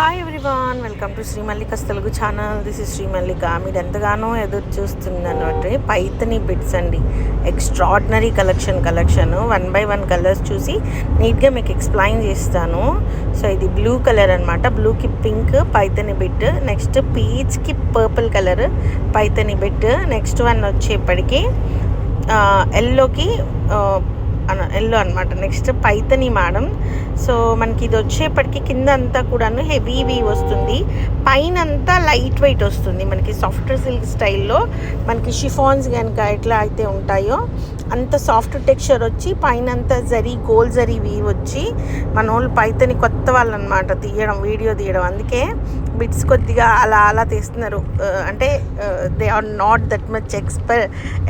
Hi everyone, welcome to Sri Mallika's Telugu channel. This is Sri Mallika. మీరు ఎంతగానో ఎదురు చూస్తుందన్నట్టు పైతని బిట్స్ అండి. ఎక్స్ట్రాడినరీ కలెక్షన్ 1 by 1 కలర్స్ చూసి నీట్గా మీకు ఎక్స్ప్లెయిన్ చేస్తాను. సో ఇది బ్లూ కలర్ అనమాట. బ్లూకి పింక్ పైతని బిట్, నెక్స్ట్ పీచ్కి purple colour Paithani bit, next one వచ్చేప్పటికి ఎల్లోకి ఎల్లో అనమాట. Next Paithani madam. సో మనకి ఇది వచ్చేప్పటికి కింద అంతా కూడాను హెవీ వస్తుంది, పైన అంతా లైట్ వెయిట్ వస్తుంది. మనకి సాఫ్ట్ సిల్క్ స్టైల్లో మనకి షిఫాన్స్ కనుక ఎట్లా అయితే ఉంటాయో అంత సాఫ్ట్ టెక్స్చర్ వచ్చి పైన అంతా గోల్ జరీ వీవ్ వచ్చి మన వాళ్ళు పైతని కొత్త వాళ్ళు అనమాట వీడియో తీయడం. అందుకే బిట్స్ కొద్దిగా అలా తీస్తున్నారు. అంటే they are not that much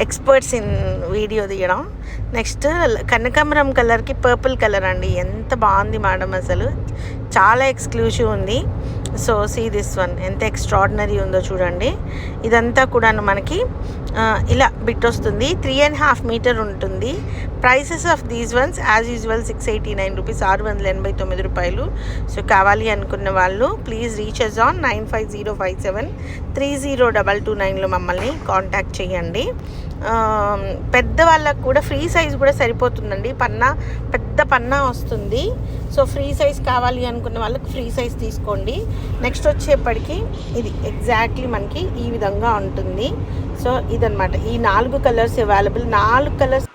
experts in video తీయడం. నెక్స్ట్ కనకాంబరం కలర్కి పర్పుల్ కలర్ అండి. ఎంత బాగుంది మేడం, అసలు చాలా ఎక్స్క్లూజివ్ ఉంది. సో సీ దిస్ వన్ ఎంత ఎక్స్ట్రాడినరీ ఉందో చూడండి. ఇదంతా కూడా మనకి ఇలా బిట్ వస్తుంది. 3.5 మీటర్ ఉంటుంది. Prices of these once as usual 689 rupees, 689 రూపాయలు. సో కావాలి అనుకున్న వాళ్ళు ప్లీజ్ రీచ్ అస్ ఆన్ 9505730229లో మమ్మల్ని కాంటాక్ట్ చేయండి. పెద్దవాళ్ళకు కూడా ఫ్రీ సైజ్ కూడా సరిపోతుందండి. పెద్ద పన్నా వస్తుంది. సో ఫ్రీ సైజ్ కావాలి అనుకున్న వాళ్ళకి ఫ్రీ సైజ్ తీసుకోండి. నెక్స్ట్ వచ్చేప్పటికి ఇది ఎగ్జాక్ట్లీ మనకి ఈ విధంగా ఉంటుంది. సో ఇదనమాట. ఈ 4 కలర్స్ అవైలబుల్. 4 కలర్స్